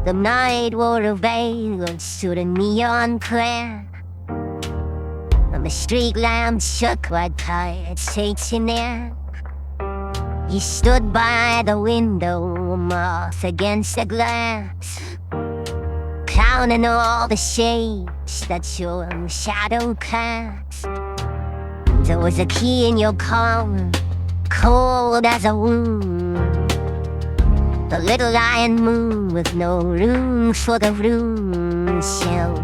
The night wore a veil to the neon glare, and the street lamps shook like pirates chasing air. You stood by the window, moth against the glass, counting all the shapes that your shadow cast. There was a key in your collar, cold as a wound. The little iron moon with no room for the room shell.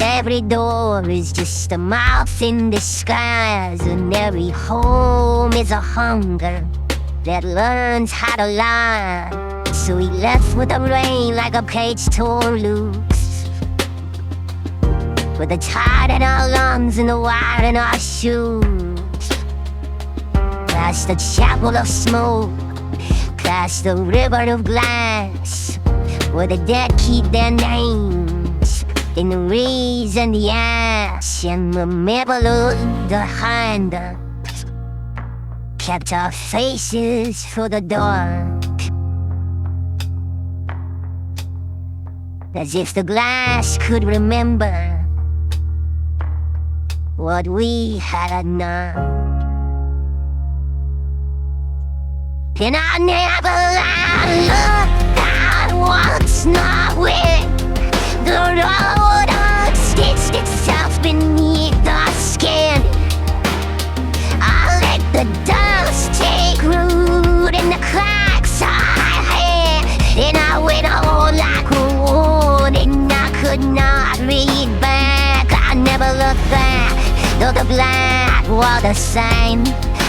Every door is just a mouth in disguise, and every home is a hunger that learns how to lie. So he left with the rain like a page torn loose, with the tide in our lungs and the wire in our shoes. Past the chapel of smoke, past the river of glass, where the dead keep their names in the reeds and the ash, and the middle of the hand kept our faces for the dark, as if the glass could remember what we had known. And I never looked at once, not when the road unstitched itself beneath the skin. I let the dust take root in the cracks I had, and I went on like a warning I could not read back. I never looked back, though the black water sign,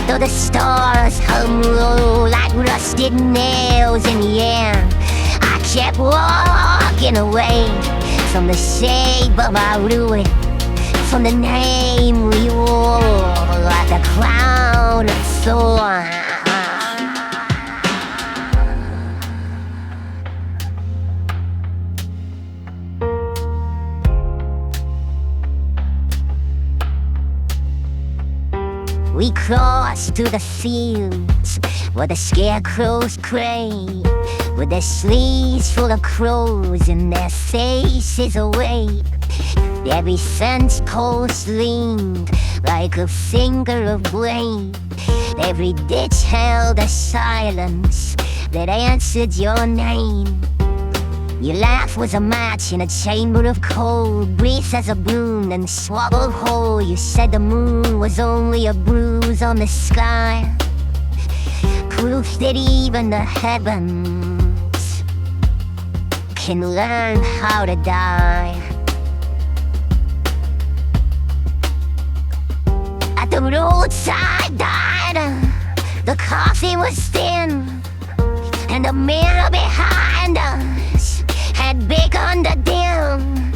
though the stars hung low like rusted nails in the air. I kept walking away from the shape of our ruin, from the name we wore like a crown of thorns. We crossed through the fields where the scarecrows pray, with their sleeves full of crows and their faces awake. Every fence post leaned like a finger of blade. Every ditch held a silence that answered your name. Your laugh was a match in a chamber of cold, brief as a boon and swallowed whole. You said the moon was only a bruise on the sky, proof that even the heavens can learn how to die. At the roadside diner, the coffee was thin, and the mirror behind us had begun to dim.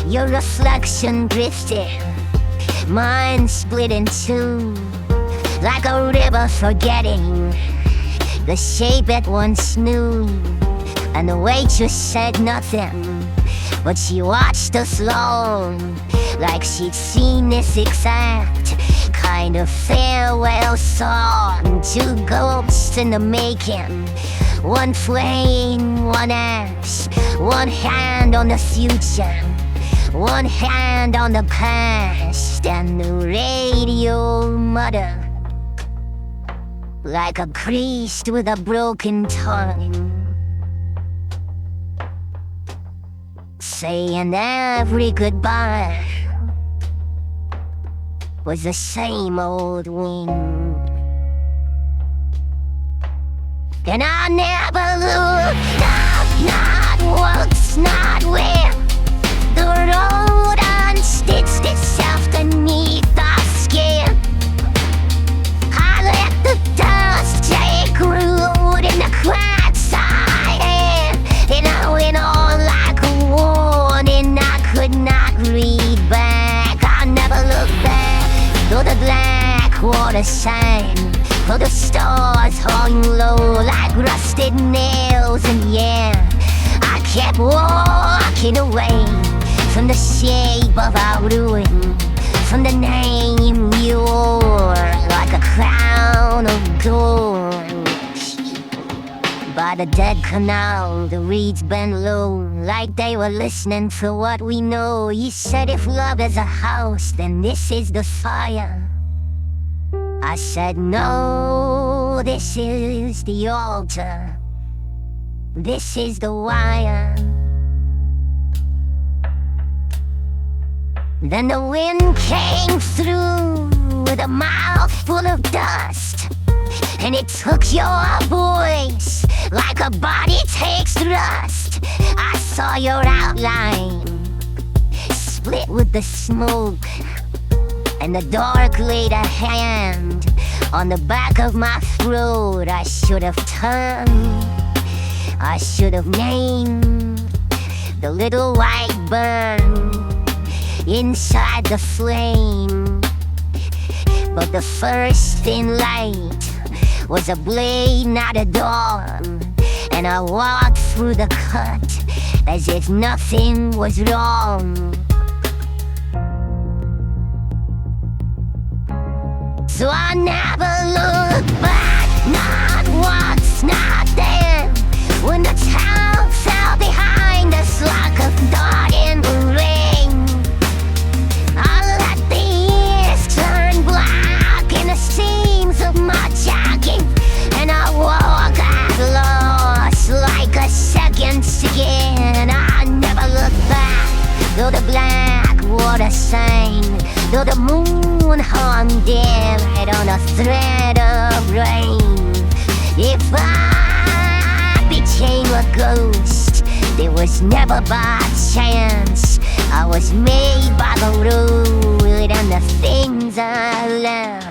Your reflection drifted, mine split in two, like a river forgetting the shape it once knew. And the waitress said nothing, but she watched us long, like she'd seen this exact kind of farewell song. Two ghosts in the making, one flame, one ash, one hand on the future, one hand on the past, and the radio muttered like a priest with a broken tongue, saying every goodbye was the same old wind. And I never looked up, not once, not where the road unstitched itself beneath the skin. I let the dust take root in the cracks I had, and I went on like a warning I could not read back. I never looked back, though the black water sang, though the stars hung low like rusted nails in the air. I kept walking away from the shape of our ruin, from the name you wore like a crown of gold. But By the dead canal, the reeds bent low, like they were listening to what we know. You said if love is a house, then this is the fire. I said no, this is the altar. This is the wire. Then the wind came through with a mouth full of dust, and it took your voice like a body takes thrust. I saw your outline split with the smoke, and the dark laid a hand on the back of my throat. I should have turned, I should have named the little white burn inside the flame. But the first thin light was a blade, not a dawn, and I walked through the cut as if nothing was wrong. So I never look back, not once, not then. When the town fell behind us like a dot in the rain, I let the years turn black in the seams of my jacket, and I walk at loss like a second skin. I never look back, though the black water sang, though the moon hung dim right on a thread of rain. If I became a ghost, it was never by chance. I was made by the road and the things I love.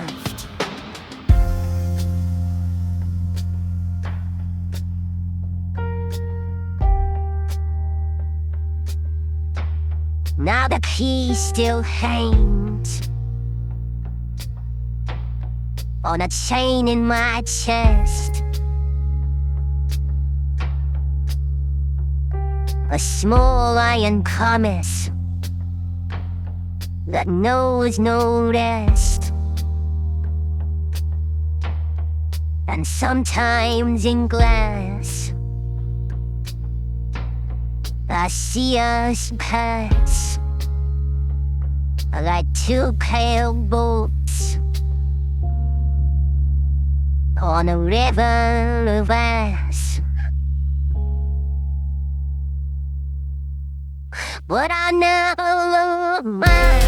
Now the key still hangs on a chain in my chest. A small iron promise that knows no rest. And sometimes in glass I see us pass like two pale boats on a river of ice. But I never look back,